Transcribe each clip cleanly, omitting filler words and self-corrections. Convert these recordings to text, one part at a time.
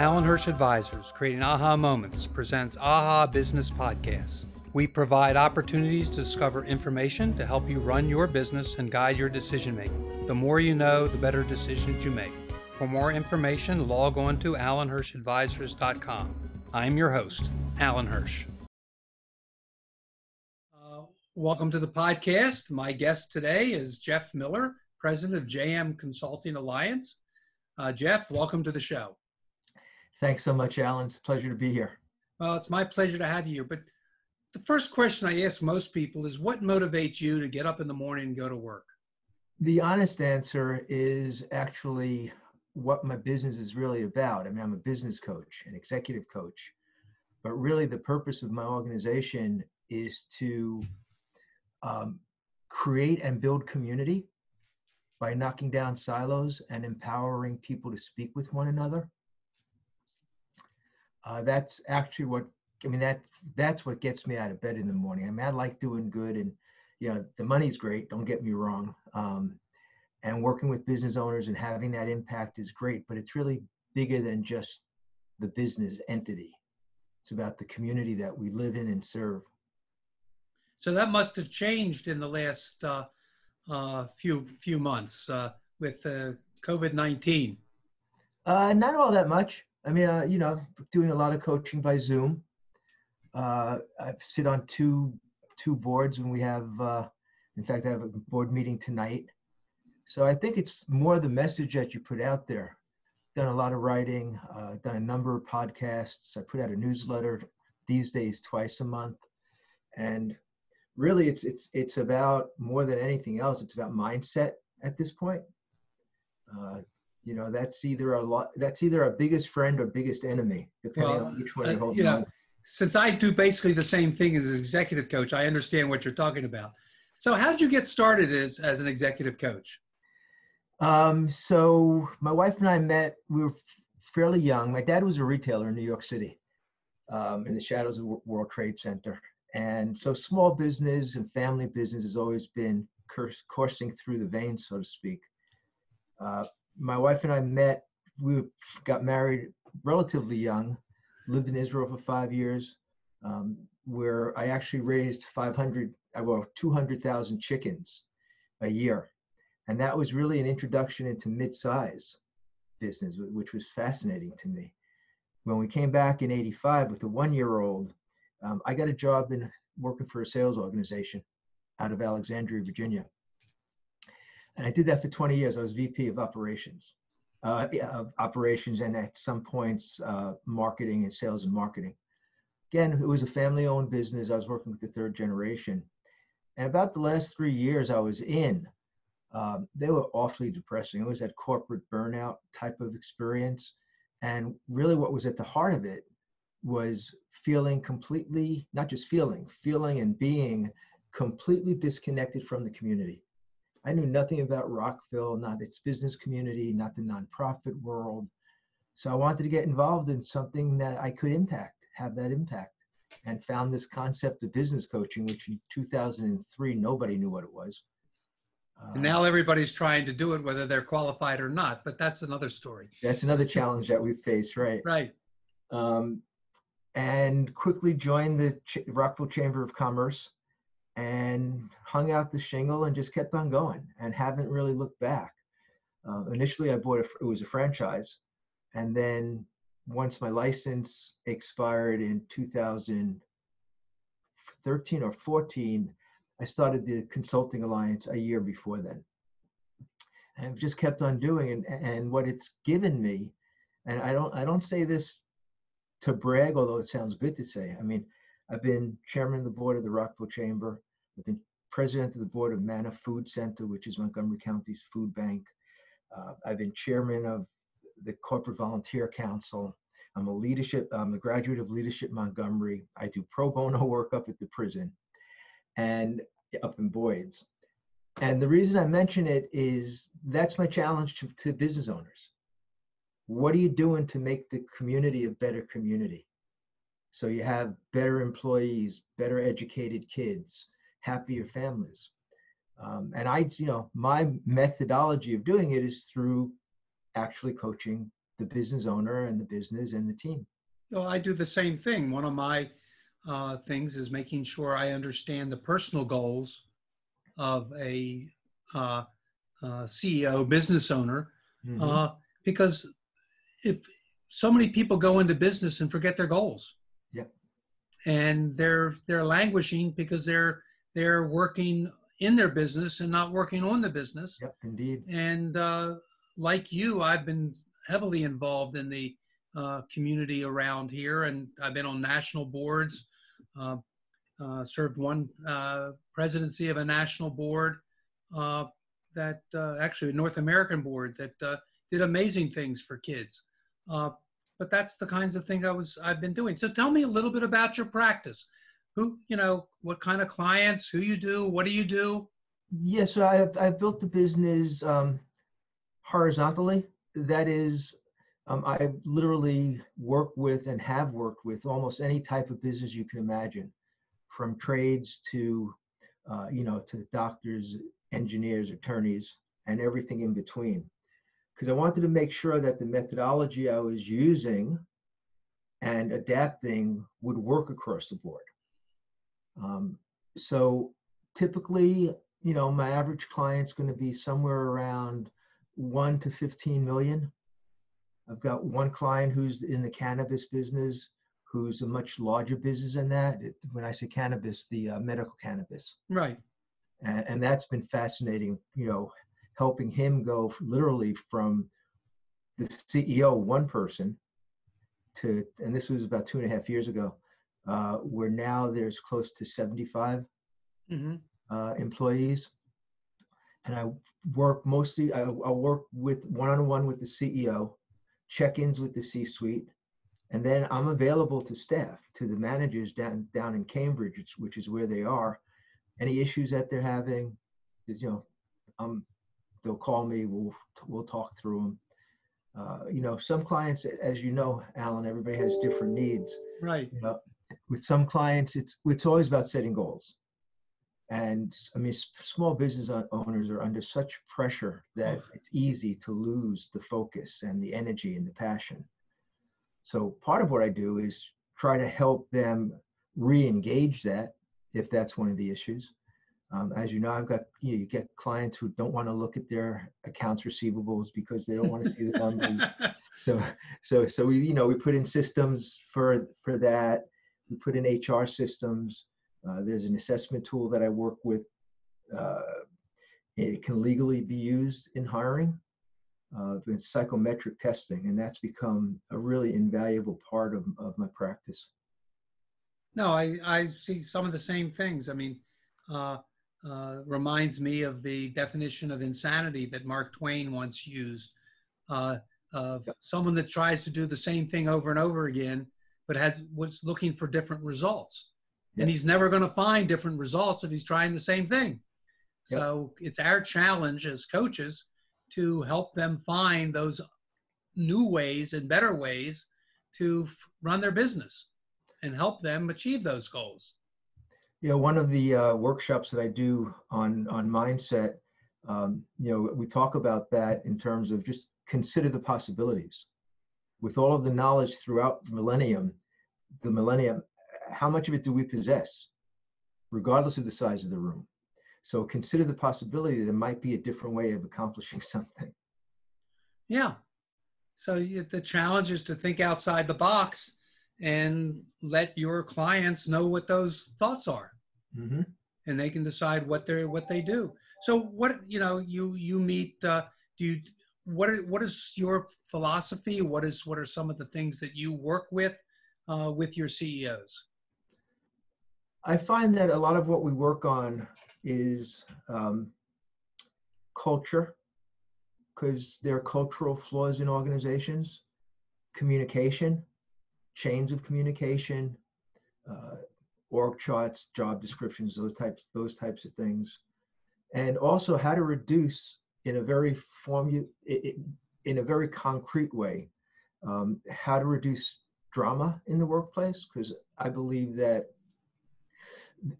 Allan Advisors, creating aha moments, presents Aha Business Podcasts. We provide opportunities to discover information to help you run your business and guide your decision making. The more you know, the better decisions you make. For more information, log on to allanhirschadvisors.com. I'm your host, Allan Hirsch. Welcome to the podcast. My guest today is Jeff Miller, president of JM Consulting Alliance. Jeff, welcome to the show. Thanks so much, Allan. It's a pleasure to be here. Well, it's my pleasure to have you here. But the first question I ask most people is, what motivates you to get up in the morning and go to work? The honest answer is actually what my business is really about. I mean, I'm a business coach, an executive coach, but really the purpose of my organization is to create and build community by knocking down silos and empowering people to speak with one another. That's actually what, that's what gets me out of bed in the morning. I mean, I like doing good, and, the money's great, don't get me wrong. And working with business owners and having that impact is great, but it's really bigger than just the business entity. It's about the community that we live in and serve. So that must have changed in the last few months with COVID-19. Not all that much. I mean, doing a lot of coaching by Zoom. I sit on two boards, and we have, in fact, I have a board meeting tonight. So I think it's more the message that you put out there. Done a lot of writing, done a number of podcasts. I put out a newsletter these days twice a month. And really it's about more than anything else. It's about mindset at this point. That's either our biggest friend or biggest enemy, depending on which one you're holding on. Since I do basically the same thing as an executive coach, I understand what you're talking about. So how did you get started as an executive coach? So my wife and I met, we were fairly young. My dad was a retailer in New York City, in the shadows of World Trade Center. And so small business and family business has always been coursing through the veins, so to speak. My wife and I met, we got married relatively young, lived in Israel for 5 years, where I actually raised 200,000 chickens a year. And that was really an introduction into mid-size business, which was fascinating to me. When we came back in '85 with a 1-year-old, I got a job in working for a sales organization out of Alexandria, Virginia. And I did that for 20 years. I was VP of operations, and at some points, marketing and sales and marketing. Again, it was a family-owned business. I was working with the third generation. And about the last 3 years I was in, they were awfully depressing. It was that corporate burnout type of experience. And really what was at the heart of it was feeling completely, not just feeling and being completely disconnected from the community. I knew nothing about Rockville, not its business community, not the nonprofit world. So I wanted to get involved in something that I could have that impact, and found this concept of business coaching, which in 2003, nobody knew what it was. And now everybody's trying to do it, whether they're qualified or not, but that's another story. That's another challenge that we face, right? Right. And quickly joined the Rockville Chamber of Commerce and hung out the shingle and just kept on going and haven't really looked back. Initially, I bought it was a franchise. And then once my license expired in 2013 or 14, I started the Consulting Alliance a year before then. And I've just kept on doing, and what it's given me, and I don't say this to brag, although it sounds good to say. I mean, I've been chairman of the board of the Rockville Chamber. I've been president of the board of Manna Food Center, which is Montgomery County's food bank. I've been chairman of the Corporate Volunteer Council. I'm a graduate of Leadership Montgomery. I do pro bono work up at the prison and up in Boyd's. And the reason I mention it is that's my challenge to business owners. What are you doing to make the community a better community? So you have better employees, better educated kids, happier families. And my methodology of doing it is through actually coaching the business owner and the business and the team. Well, I do the same thing. One of my things is making sure I understand the personal goals of a CEO, business owner, Mm-hmm. because if so many people go into business and forget their goals, Yep. and they're languishing because they're working in their business and not working on the business. Yep. Indeed. And like you, I've been heavily involved in the community around here, and I've been on national boards. Served one presidency of a national board that actually a North American board that did amazing things for kids. But that's the kinds of thing I've been doing. So tell me a little bit about your practice. What kind of clients, who you do, what do you do? Yes, so I've built the business horizontally. That is, I literally work with and have worked with almost any type of business you can imagine, from trades to, to doctors, engineers, attorneys, and everything in between. Because I wanted to make sure that the methodology I was using and adapting would work across the board. So typically, my average client's going to be somewhere around 1 to 15 million. I've got one client who's in the cannabis business, who's a much larger business than that. When I say cannabis, the medical cannabis. Right. And that's been fascinating, helping him go literally from the CEO, one person, to, and this was about 2.5 years ago, where now there's close to 75 employees. And I work mostly, I work with one-on-one with the CEO, check-ins with the C-suite, and then I'm available to staff, to the managers down in Cambridge, which is where they are. Any issues that they're having, is, they'll call me. We'll talk through them. Some clients, as you know, Allan, everybody has different needs. Right. With some clients, it's always about setting goals. And I mean, small business owners are under such pressure that it's easy to lose the focus and the energy and the passion. So part of what I do is try to help them re-engage that, if that's one of the issues. As you know, I've got, you get clients who don't want to look at their accounts receivables because they don't want to see the numbers. So we put in systems for that. We put in HR systems. There's an assessment tool that I work with. It can legally be used in hiring. It's psychometric testing, and that's become a really invaluable part of my practice. No, I see some of the same things. I mean, reminds me of the definition of insanity that Mark Twain once used, of someone that tries to do the same thing over and over again, but was looking for different results. And he's never going to find different results if he's trying the same thing. So it's our challenge as coaches to help them find those new ways and better ways to run their business and help them achieve those goals. One of the workshops that I do on mindset, we talk about that in terms of just consider the possibilities. With all of the knowledge throughout the millennium, how much of it do we possess, regardless of the size of the room? So consider the possibility that there might be a different way of accomplishing something. Yeah. So the challenge is to think outside the box and let your clients know what those thoughts are, and they can decide what they do. So what you meet? What is your philosophy? What are some of the things that you work with your CEOs? I find that a lot of what we work on is culture, because there are cultural flaws in organizations, communication, chains of communication, org charts, job descriptions, those types of things, and also how to reduce in a very concrete way, how to reduce drama in the workplace, because I believe that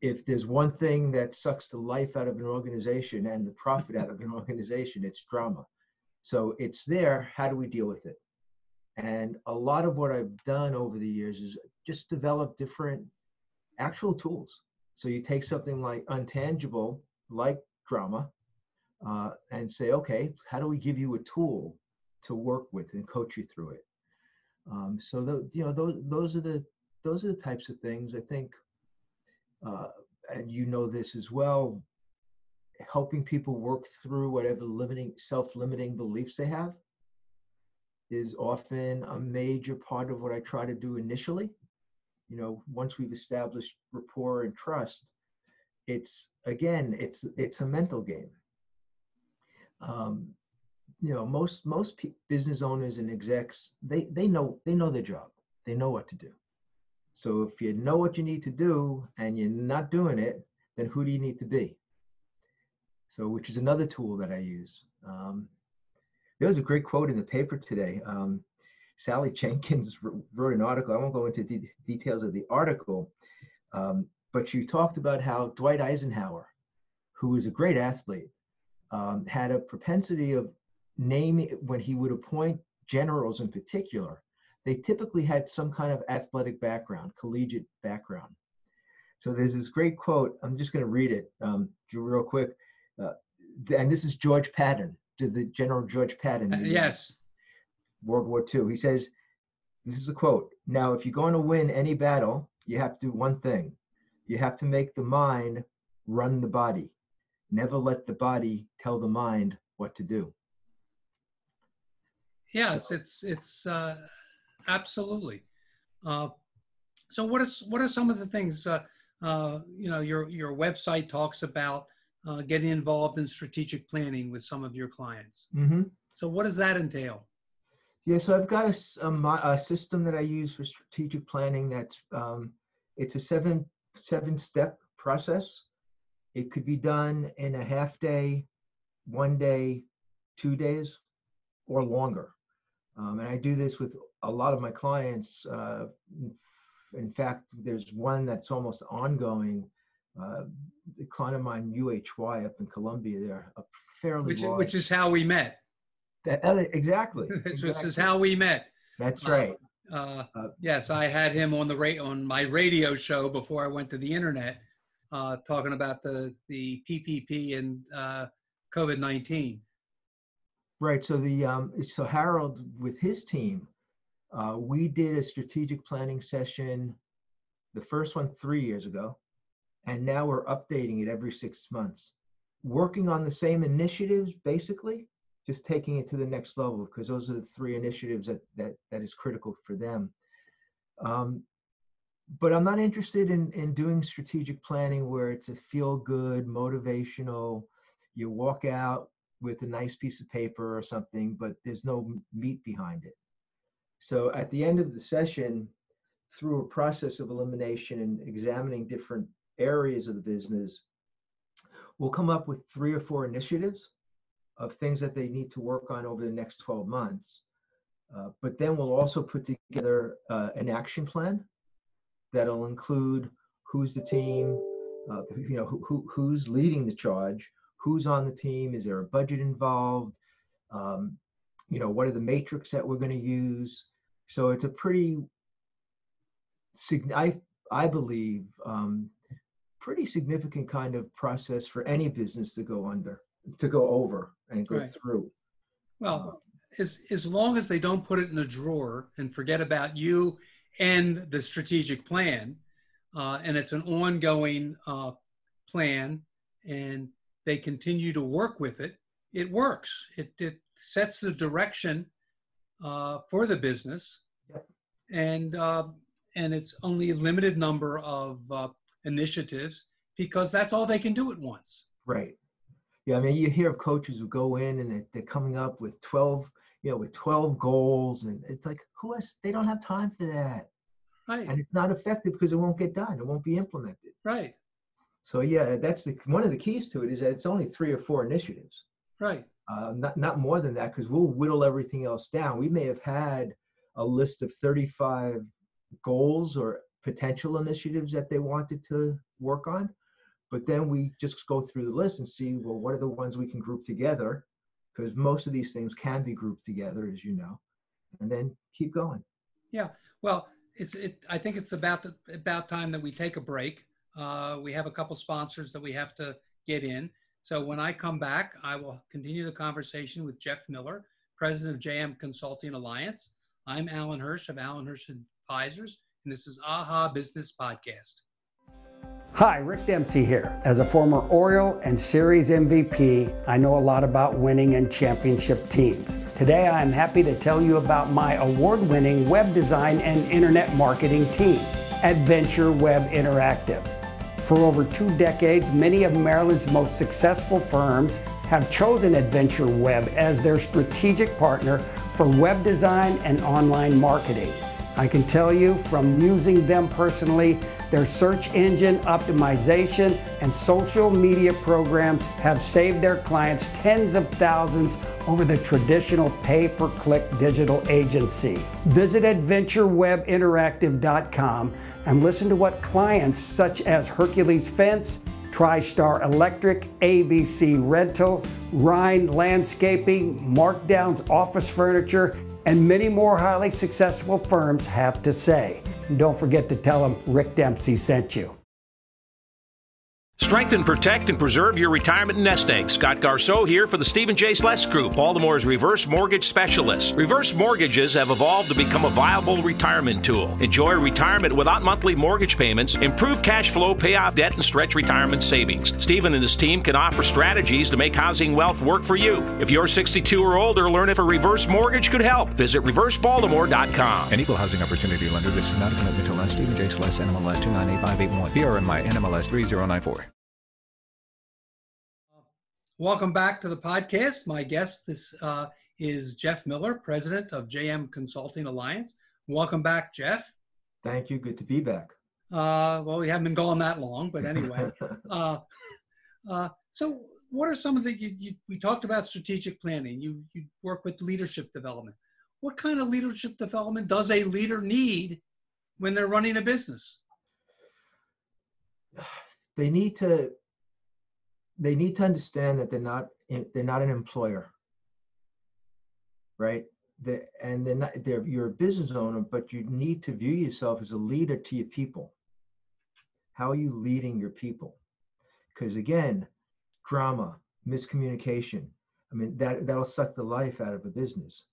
if there's one thing that sucks the life out of an organization and the profit out of an organization, it's drama. So it's there. How do we deal with it? And a lot of what I've done over the years is just develop different actual tools. So you take something like untangible, like drama, and say, okay, how do we give you a tool to work with and coach you through it? So those are the types of things I think, and you know this as well. Helping people work through whatever self-limiting beliefs they have is often a major part of what I try to do initially. Once we've established rapport and trust, it's a mental game. Most business owners and execs, they know their job. They know what to do. So if you know what you need to do and you're not doing it, then who do you need to be? So, which is another tool that I use. There was a great quote in the paper today. Sally Jenkins wrote an article. I won't go into details of the article, but she talked about how Dwight Eisenhower, who was a great athlete, had a propensity of naming, when he would appoint generals in particular, they typically had some kind of athletic background, collegiate background. So there's this great quote. I'm just going to read it real quick. And this is George Patton, the General George Patton. Yes. World War II. He says, this is a quote: "Now, if you're going to win any battle, you have to do one thing. You have to make the mind run the body. Never let the body tell the mind what to do." Yeah, it's absolutely. So what are some of the things, your website talks about getting involved in strategic planning with some of your clients. Mm-hmm. So what does that entail? Yeah, so I've got a system that I use for strategic planning. That's it's a seven-step process. It could be done in a half day, 1 day, 2 days, or longer. And I do this with a lot of my clients. In fact, there's one that's almost ongoing. The client of mine, UHY, up in Columbia, they're a fairly large. Which is how we met. Exactly. This is how we met. That's right. Yes, I had him on my radio show before I went to the internet, talking about the PPP and COVID-19. Right. So so Harold with his team, we did a strategic planning session, the first one 3 years ago, and now we're updating it every 6 months, working on the same initiatives, basically, just taking it to the next level, because those are the 3 initiatives that is critical for them. But I'm not interested in doing strategic planning where it's a feel-good, motivational, you walk out with a nice piece of paper or something, but there's no meat behind it. So at the end of the session, through a process of elimination and examining different areas of the business, we'll come up with 3 or 4 initiatives of things that they need to work on over the next 12 months. But then we'll also put together an action plan that'll include who's the team, who's leading the charge, who's on the team, is there a budget involved, what are the metrics that we're going to use. So it's a pretty, I believe, pretty significant kind of process for any business to go over and go through. Well, as long as they don't put it in a drawer and forget about you and the strategic plan, and it's an ongoing plan, and they continue to work with it, it works. It sets the direction for the business, yep. And it's only a limited number of initiatives, because that's all they can do at once. Right. Yeah, I mean, you hear of coaches who go in and they're coming up with 12 goals, and it's like, they don't have time for that. Right. And it's not effective because it won't get done. It won't be implemented. Right. So yeah, that's one of the keys to it, is that it's only 3 or 4 initiatives. Right. Not more than that, because we'll whittle everything else down. We may have had a list of 35 goals or potential initiatives that they wanted to work on, but then we just go through the list and see, well, what are the ones we can group together, because most of these things can be grouped together, as you know. and then keep going. Yeah. Well, I think it's about time that we take a break. We have a couple sponsors that we have to get in. So when I come back, I will continue the conversation with Jeff Miller, president of JM Consulting Alliance. I'm Allan Hirsch of Allan Hirsch Advisors, and this is AHA Business Podcast. Hi, Rick Dempsey here. As a former Oriole and Series MVP, I know a lot about winning and championship teams. Today, I'm happy to tell you about my award-winning web design and internet marketing team, Adventure Web Interactive. For over 2 decades, many of Maryland's most successful firms have chosen Adventure Web as their strategic partner for web design and online marketing. I can tell you from using them personally, their search engine optimization and social media programs have saved their clients tens of thousands over the traditional pay-per-click digital agency. Visit AdventureWebInteractive.com and listen to what clients such as Hercules Fence, TriStar Electric, ABC Rental, Rhine Landscaping, Markdown's Office Furniture, and many more highly successful firms have to say. And don't forget to tell them Rick Dempsey sent you. Strengthen, protect, and preserve your retirement nest egg. Scott Garceau here for the Stephen J. Sless Group, Baltimore's reverse mortgage specialist. Reverse mortgages have evolved to become a viable retirement tool. Enjoy retirement without monthly mortgage payments, improve cash flow, pay off debt, and stretch retirement savings. Stephen and his team can offer strategies to make housing wealth work for you. If you're 62 or older, learn if a reverse mortgage could help. Visit reversebaltimore.com. An equal housing opportunity lender. This is not a commitment to lend. Stephen J. Sless, NMLS 298581. PRMI NMLS 3094. Welcome back to the podcast. My guest is Jeff Miller, president of JM Consulting Alliance. Welcome back, Jeff. Thank you. Good to be back. Well, we haven't been gone that long, but anyway. So what are some of the, we talked about strategic planning. You work with leadership development. What kind of leadership development does a leader need when they're running a business? They need to understand that they're not an employer, right? You're a business owner, but you need to view yourself as a leader to your people. How are you leading your people? Because again, drama, miscommunication, I mean, that'll suck the life out of a business.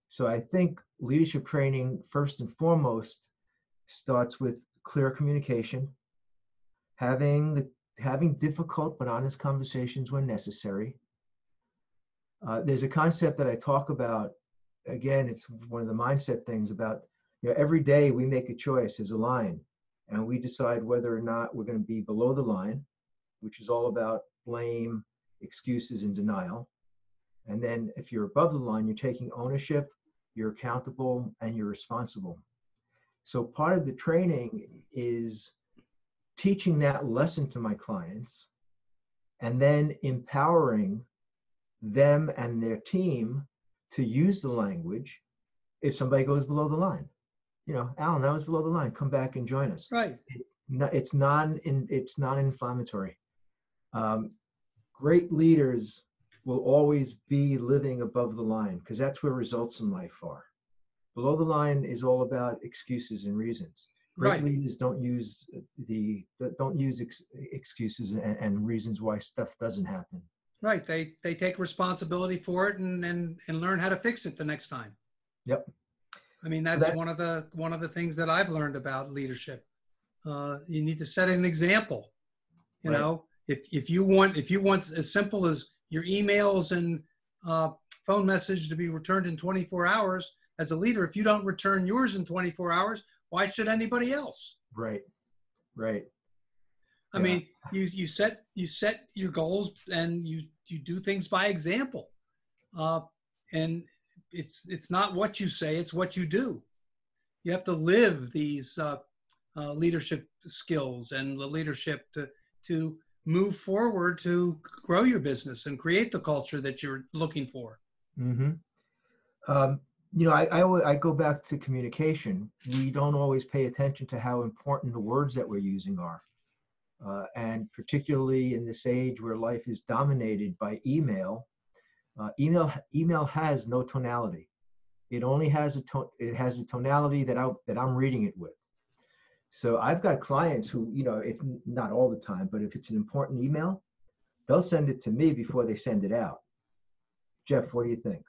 So I think leadership training, first and foremost, starts with clear communication, having difficult but honest conversations when necessary. There's a concept that I talk about. Again, it's one of the mindset things about, every day we make a choice as a line, and we decide whether or not we're going to be below the line, which is all about blame, excuses, and denial. And then if you're above the line, you're taking ownership, you're accountable, and you're responsible. So part of the training is teaching that lesson to my clients and then empowering them and their team to use the language if somebody goes below the line. Allan, that was below the line. Come back and join us. Right. It's non-inflammatory. Great leaders will always be living above the line because that's where results in life are. Below the line is all about excuses and reasons. Great leaders don't use excuses and reasons why stuff doesn't happen. Right. They take responsibility for it and learn how to fix it the next time. Yep. I mean, that's one of the things that I've learned about leadership. You need to set an example. You know, if you want as simple as your emails and phone message to be returned in 24 hours, as a leader, if you don't return yours in 24 hours, why should anybody else? Right. I mean, you set your goals and you do things by example, and it's not what you say, it's what you do. You have to live these leadership skills and the leadership to move forward to grow your business and create the culture that you're looking for. Mm-hmm. I go back to communication. We don't always pay attention to how important the words that we're using are. And particularly in this age where life is dominated by email, email has no tonality. It only has it has a tonality that I'm reading it with. So I've got clients who, if not all the time, but if it's an important email, they'll send it to me before they send it out. Jeff, what do you think?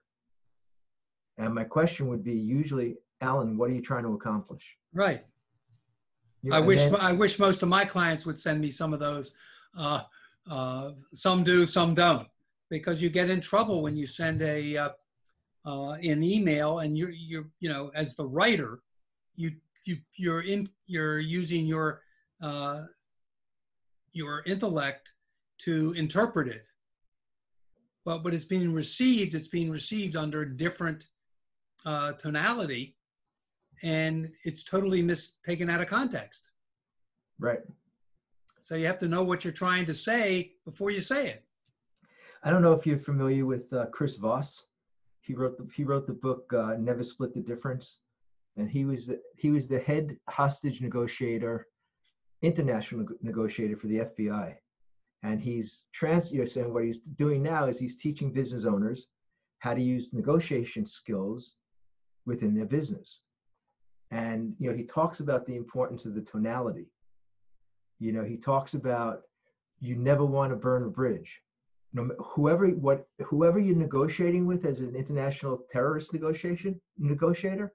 And my question would be usually, Allan, what are you trying to accomplish? Right. You I know, wish and then- I wish most of my clients would send me some of those. Some do, some don't, because you get in trouble when you send an email and you're as the writer, you're using your intellect to interpret it. But when it's being received under a different tonality, and it's totally taken out of context. Right. So you have to know what you're trying to say before you say it. I don't know if you're familiar with Chris Voss. He wrote the book Never Split the Difference, and he was the head hostage negotiator, international negotiator for the FBI. And and what he's doing now is he's teaching business owners how to use negotiation skills within their business. And he talks about the importance of the tonality. He talks about you never want to burn a bridge. Whoever you're negotiating with as an international terrorist negotiator,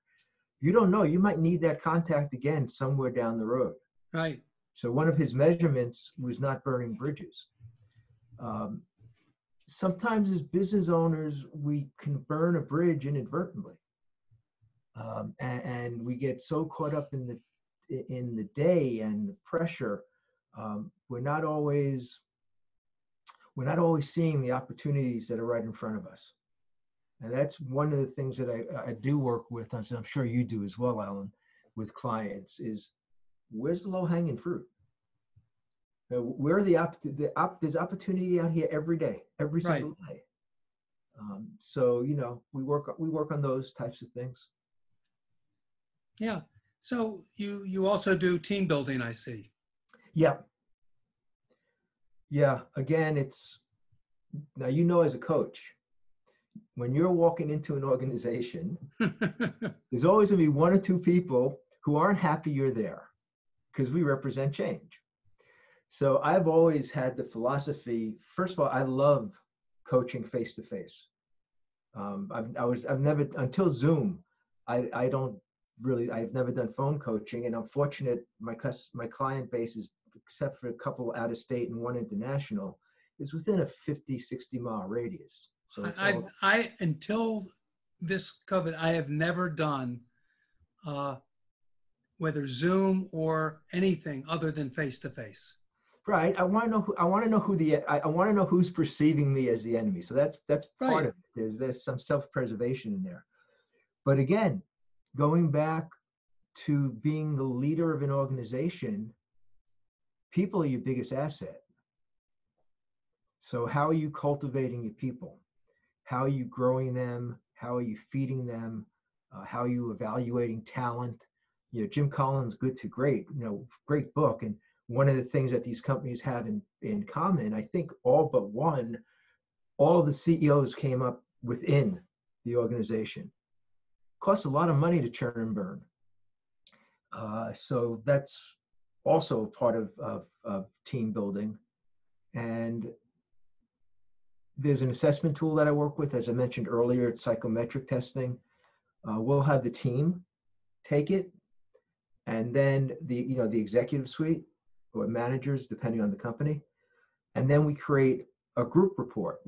you don't know. You might need that contact again somewhere down the road. Right. So one of his measurements was not burning bridges. Sometimes as business owners, we can burn a bridge inadvertently. And we get so caught up in the day and the pressure, we're not always seeing the opportunities that are right in front of us. And that's one of the things that I do work with, and I'm sure you do as well, Allan, with clients, is where's the low-hanging fruit? Where are there's opportunity out here every day, every single day. So we work on those types of things. Yeah. So you also do team building, I see. Yeah. Again, now as a coach, when you're walking into an organization, there's always going to be one or two people who aren't happy you're there, because we represent change. So I've always had the philosophy. First of all, I love coaching face to face. I've never, until Zoom, I've never done phone coaching, and I'm fortunate my client base is, except for a couple out of state and one international, is within a 50, 60 mile radius. So I until this COVID, I have never done whether Zoom or anything other than face to face. Right. I want to know who's perceiving me as the enemy. So that's part of it. There's some self-preservation in there. But again, going back to being the leader of an organization, people are your biggest asset. So how are you cultivating your people? How are you growing them? How are you feeding them? How are you evaluating talent? Jim Collins' Good to Great, great book. And one of the things that these companies have in common, I think all but one, all of the CEOs came up within the organization. It costs a lot of money to churn and burn. So that's also part of team building. And there's an assessment tool that I work with, as I mentioned earlier, it's psychometric testing. We'll have the team take it, and then the executive suite or managers, depending on the company, and then we create a group report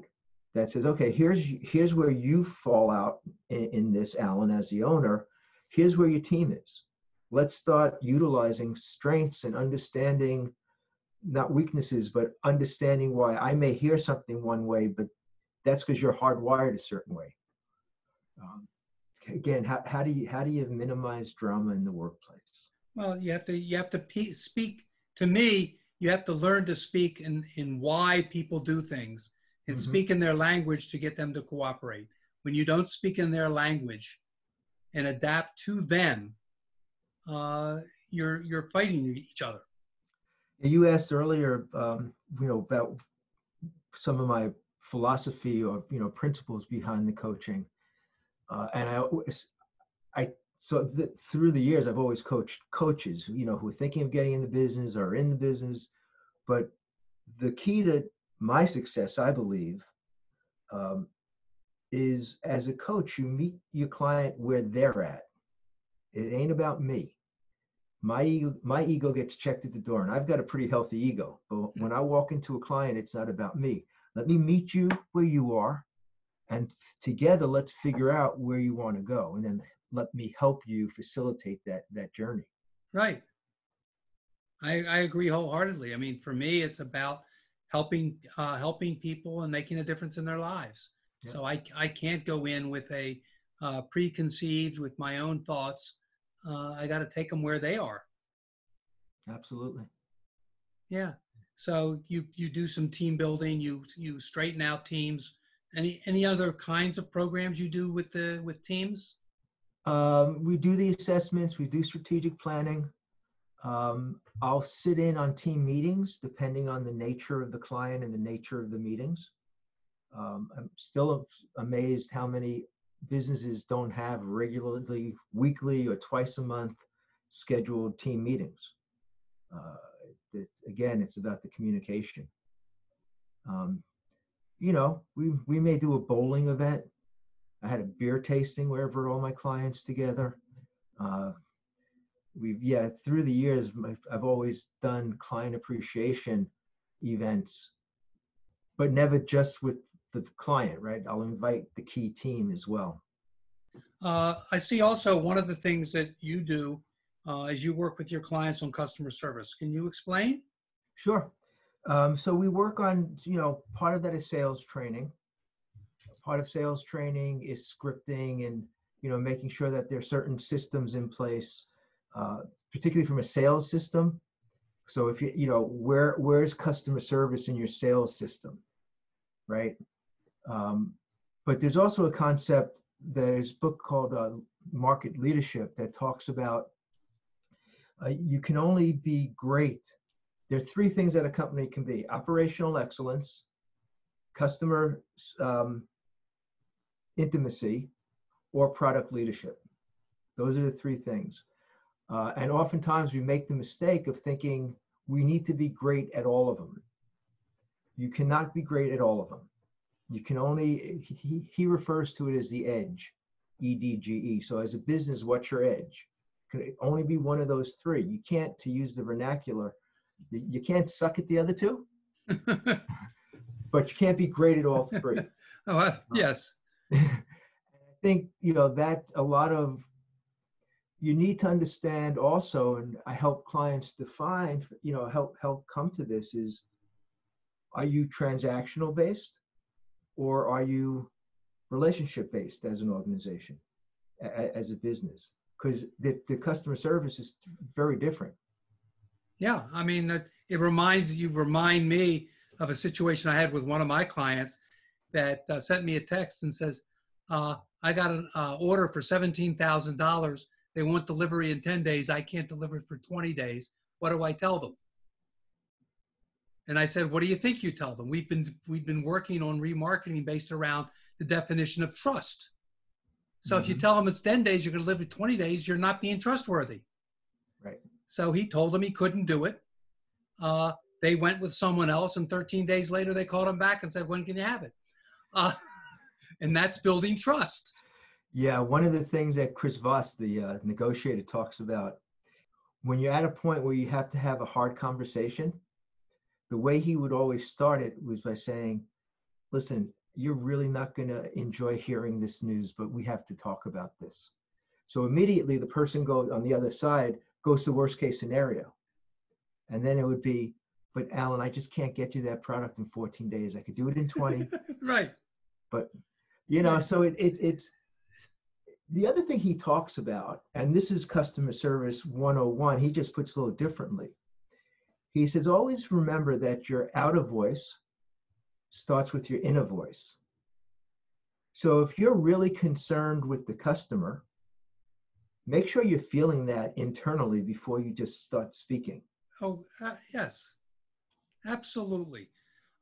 that says, okay, here's where you fall out in this, Allan, as the owner. Here's where your team is. Let's start utilizing strengths and understanding, not weaknesses, but understanding why I may hear something one way, but that's because you're hardwired a certain way. Again, how do you minimize drama in the workplace? Well, you have to speak. To me, you have to learn to speak in why people do things, and speak in their language to get them to cooperate. When you don't speak in their language and adapt to them, you're fighting each other. You asked earlier, about some of my philosophy or principles behind the coaching. And through the years, I've always coached coaches, who are thinking of getting in the business or in the business. But the key to my success, I believe, is as a coach, you meet your client where they're at. It ain't about me. My ego gets checked at the door, and I've got a pretty healthy ego. But when I walk into a client, it's not about me. Let me meet you where you are, and together let's figure out where you want to go, and then let me help you facilitate that journey. Right. I agree wholeheartedly. I mean, for me, it's about helping people and making a difference in their lives. Yeah. So I can't go in with a preconceived with my own thoughts. I got to take them where they are. Absolutely. Yeah. So you do some team building. You straighten out teams. Any other kinds of programs you do with teams? We do the assessments. We do strategic planning. I'll sit in on team meetings depending on the nature of the client and the nature of the meetings. I'm still amazed how many businesses don't have regularly, weekly, or twice a month scheduled team meetings. Again, it's about the communication. We may do a bowling event. I had a beer tasting where I brought all my clients together. Through the years, I've always done client appreciation events, but never just with the client, right? I'll invite the key team as well. I see also one of the things that you do is you work with your clients on customer service. Can you explain? Sure. So we work on, part of that is sales training. Part of sales training is scripting and, making sure that there are certain systems in place, particularly from a sales system. So if where's customer service in your sales system, right? But there's also a concept, there's a book called Market Leadership that talks about you can only be great. There are three things that a company can be: operational excellence, customer intimacy, or product leadership. Those are the three things. And oftentimes we make the mistake of thinking we need to be great at all of them. You cannot be great at all of them. You can only, he refers to it as the edge, EDGE. So as a business, what's your edge? Can it only be one of those three? You can't, to use the vernacular, you can't suck at the other two, but you can't be great at all three. Yes. I think, that a lot of, you need to understand also, and I help clients define, help come to this is, are you transactional based or are you relationship based as an organization, as a business? Because the customer service is very different. Yeah, I mean, remind me of a situation I had with one of my clients that sent me a text and says, I got an order for $17,000. They want delivery in 10 days. I can't deliver it for 20 days. What do I tell them? And I said, what do you think you tell them? We've been working on remarketing based around the definition of trust. So if you tell them it's 10 days, you're going to deliver 20 days, you're not being trustworthy. Right. So he told them he couldn't do it. They went with someone else, and 13 days later, they called him back and said, when can you have it? And that's building trust. Yeah, one of the things that Chris Voss, the negotiator, talks about, when you're at a point where you have to have a hard conversation, the way he would always start it was by saying, listen, you're really not going to enjoy hearing this news, but we have to talk about this. So immediately the person on the other side goes to worst case scenario. And then it would be, but Allan, I just can't get you that product in 14 days. I could do it in 20. Right. But, so it's, the other thing he talks about, and this is customer service 101, he just puts it a little differently. He says, always remember that your outer voice starts with your inner voice. So if you're really concerned with the customer, make sure you're feeling that internally before you just start speaking. Oh, yes, absolutely.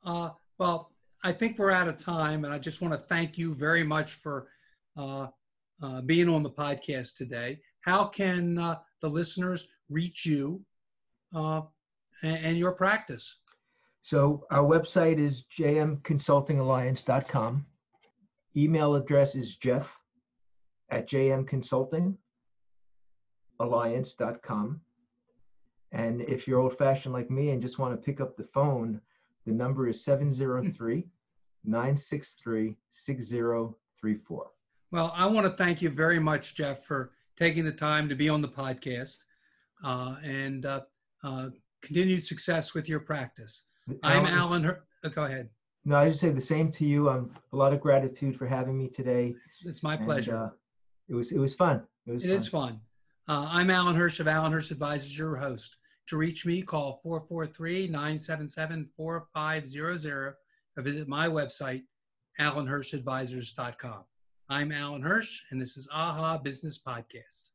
Well, I think we're out of time, and I just want to thank you very much for being on the podcast today. How can the listeners reach you and your practice? So our website is jmconsultingalliance.com. Email address is jeff@jmconsultingalliance.com. And if you're old-fashioned like me and just want to pick up the phone, the number is 703-963-6034. Well, I want to thank you very much, Jeff, for taking the time to be on the podcast, and continued success with your practice. I'm Allan. Go ahead. No, I just say the same to you. A lot of gratitude for having me today. It's my pleasure. It was fun. It is fun. I'm Allan Hirsch of Allan Hirsch Advisors, your host. To reach me, call 443-977-4500 or visit my website, allanhirschadvisors.com. I'm Allan Hirsch, and this is AHA Business Podcast.